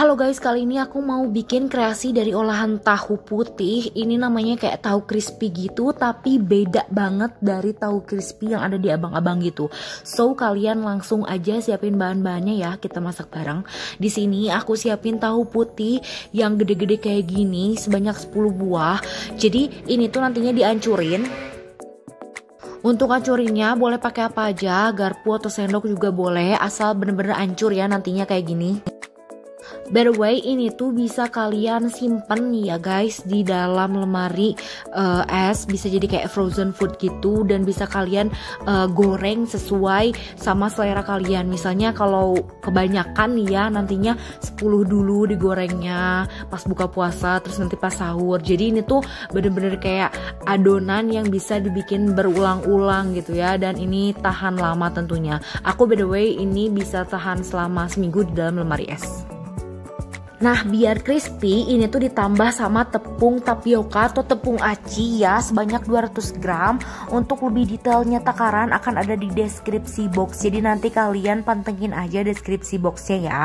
Halo guys, kali ini aku mau bikin kreasi dari olahan tahu putih. Ini namanya kayak tahu crispy gitu, tapi beda banget dari tahu crispy yang ada di abang-abang gitu. So, kalian langsung aja siapin bahan-bahannya ya, kita masak bareng. Di sini aku siapin tahu putih yang gede-gede kayak gini, sebanyak 10 buah. Jadi, ini tuh nantinya dihancurin. Untuk hancurinnya boleh pakai apa aja, garpu atau sendok juga boleh, asal bener-bener hancur ya nantinya kayak gini. By the way, ini tuh bisa kalian simpen ya guys di dalam lemari es, bisa jadi kayak frozen food gitu, dan bisa kalian goreng sesuai sama selera kalian. Misalnya kalau kebanyakan nih ya, nantinya 10 dulu digorengnya pas buka puasa, terus nanti pas sahur. Jadi ini tuh bener-bener kayak adonan yang bisa dibikin berulang-ulang gitu ya, dan ini tahan lama tentunya. Aku by the way ini bisa tahan selama seminggu di dalam lemari es. Nah, biar crispy, ini tuh ditambah sama tepung tapioka atau tepung aci ya, sebanyak 200 gram. Untuk lebih detailnya takaran akan ada di deskripsi box. Jadi nanti kalian pantengin aja deskripsi boxnya ya.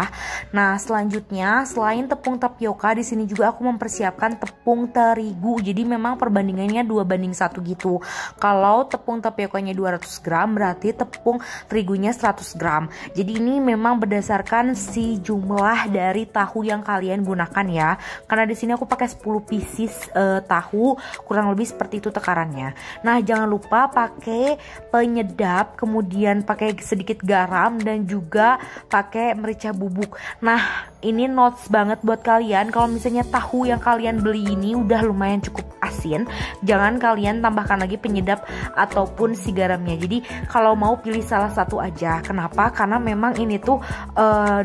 Nah, selanjutnya selain tepung tapioka, di sini juga aku mempersiapkan tepung terigu. Jadi memang perbandingannya 2:1 gitu. Kalau tepung tapiokanya 200 gram, berarti tepung terigunya 100 gram. Jadi ini memang berdasarkan si jumlah dari tahu yang kalian gunakan ya, karena di sini aku pakai 10 pieces tahu, kurang lebih seperti itu takarannya. Nah, jangan lupa pakai penyedap, kemudian pakai sedikit garam, dan juga pakai merica bubuk. Nah, ini notes banget buat kalian, kalau misalnya tahu yang kalian beli ini udah lumayan cukup asin, jangan kalian tambahkan lagi penyedap ataupun si garamnya. Jadi kalau mau pilih salah satu aja. Kenapa? Karena memang ini tuh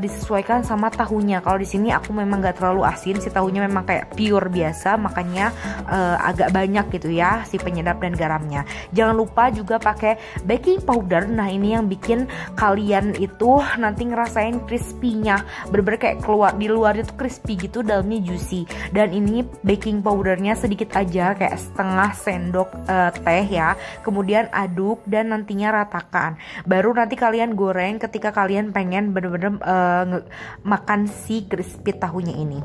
disesuaikan sama tahunya. Kalau di sini aku memang gak terlalu asin, si tahunya memang kayak pure biasa, makanya agak banyak gitu ya si penyedap dan garamnya. Jangan lupa juga pakai baking powder. Nah, ini yang bikin kalian itu nanti ngerasain crispy-nya, bener-bener kayak keluar di luarnya tuh crispy gitu, dalamnya juicy. Dan ini baking powdernya sedikit aja, kayak setengah sendok teh ya. Kemudian aduk dan nantinya ratakan. Baru nanti kalian goreng ketika kalian pengen bener-bener makan si crispy tahunya ini.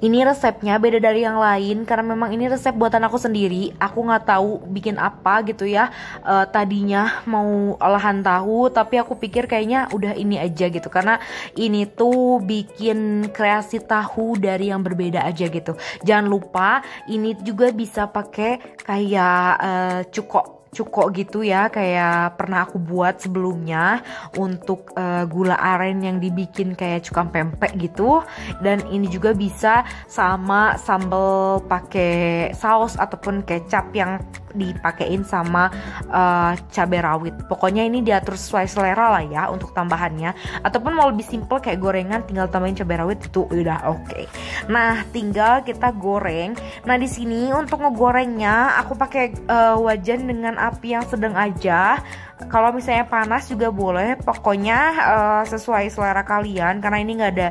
Ini resepnya beda dari yang lain karena memang ini resep buatan aku sendiri. Aku nggak tahu bikin apa gitu ya. Tadinya mau olahan tahu, tapi aku pikir kayaknya udah ini aja gitu, karena ini tuh bikin kreasi tahu dari yang berbeda aja gitu. Jangan lupa ini juga bisa pakai kayak cuko gitu ya, kayak pernah aku buat sebelumnya untuk gula aren yang dibikin kayak cukang pempek gitu. Dan ini juga bisa sama sambal pakai saus ataupun kecap yang dipakein sama cabai rawit. Pokoknya ini diatur sesuai selera lah ya untuk tambahannya. Ataupun mau lebih simple kayak gorengan, tinggal tambahin cabai rawit, itu udah oke. Nah, tinggal kita goreng. Nah, di sini untuk ngegorengnya aku pakai wajan dengan api yang sedang aja. Kalau misalnya panas juga boleh, pokoknya sesuai selera kalian, karena ini nggak ada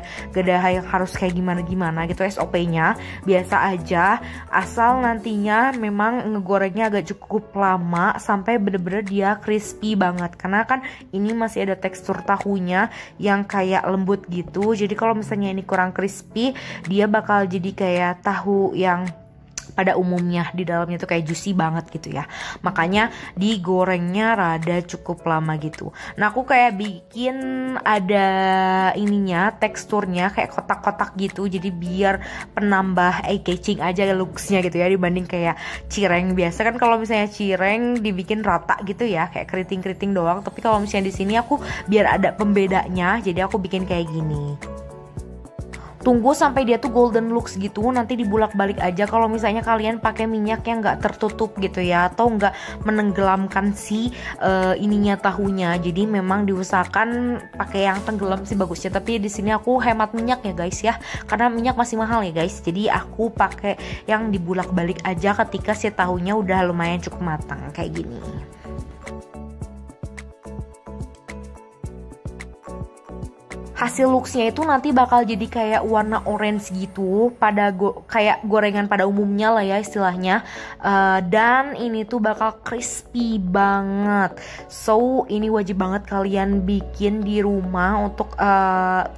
yang harus kayak gimana gitu SOP-nya. Biasa aja, asal nantinya memang ngegorengnya agak cukup lama sampai bener-bener dia crispy banget, karena kan ini masih ada tekstur tahunya yang kayak lembut gitu. Jadi kalau misalnya ini kurang crispy, dia bakal jadi kayak tahu yang pada umumnya di dalamnya tuh kayak juicy banget gitu ya. Makanya digorengnya rada cukup lama gitu. Nah, aku kayak bikin ada ininya, teksturnya kayak kotak-kotak gitu. Jadi biar penambah eye-catching aja looksnya gitu ya, dibanding kayak cireng biasa kan. Kalau misalnya cireng dibikin rata gitu ya, kayak keriting-keriting doang. Tapi kalau misalnya di sini aku biar ada pembedanya, jadi aku bikin kayak gini. Tunggu sampai dia tuh golden looks gitu, nanti dibulak-balik aja. Kalau misalnya kalian pakai minyak yang nggak tertutup gitu ya, atau nggak menenggelamkan si ininya tahunya. Jadi memang diusahakan pakai yang tenggelam sih bagusnya. Tapi di sini aku hemat minyak ya guys ya, karena minyak masih mahal ya guys. Jadi aku pakai yang dibulak-balik aja ketika si tahunya udah lumayan cukup matang kayak gini. hasil looksnya itu nanti bakal jadi kayak warna orange gitu, pada kayak gorengan pada umumnya lah ya istilahnya. Dan ini tuh bakal crispy banget. So ini wajib banget kalian bikin di rumah untuk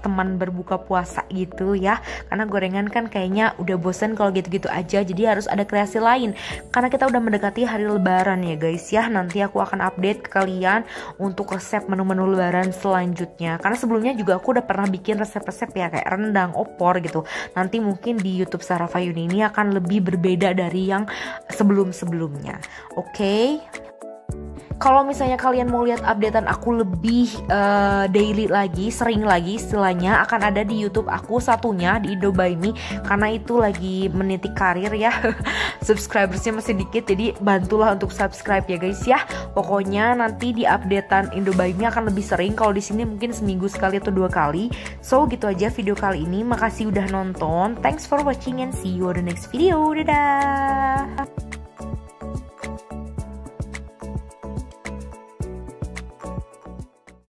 teman berbuka puasa gitu ya, karena gorengan kan kayaknya udah bosen kalau gitu-gitu aja, jadi harus ada kreasi lain. Karena kita udah mendekati hari lebaran ya guys ya, nanti aku akan update ke kalian untuk resep menu-menu lebaran selanjutnya. Karena sebelumnya juga aku udah pernah bikin resep-resep ya kayak rendang, opor gitu. Nanti mungkin di YouTube Sarah Fayuni ini akan lebih berbeda dari yang sebelum-sebelumnya. Oke. Kalau misalnya kalian mau lihat updatean aku lebih daily lagi, sering lagi istilahnya, akan ada di YouTube aku satunya di Indo By Me, karena itu lagi meniti karir ya. Subscribersnya masih dikit, jadi bantulah untuk subscribe ya guys ya. Pokoknya nanti di updatean Indo By Me akan lebih sering. Kalau di sini mungkin seminggu sekali atau 2 kali. So gitu aja video kali ini. Makasih udah nonton. Thanks for watching and see you on the next video. Dadah.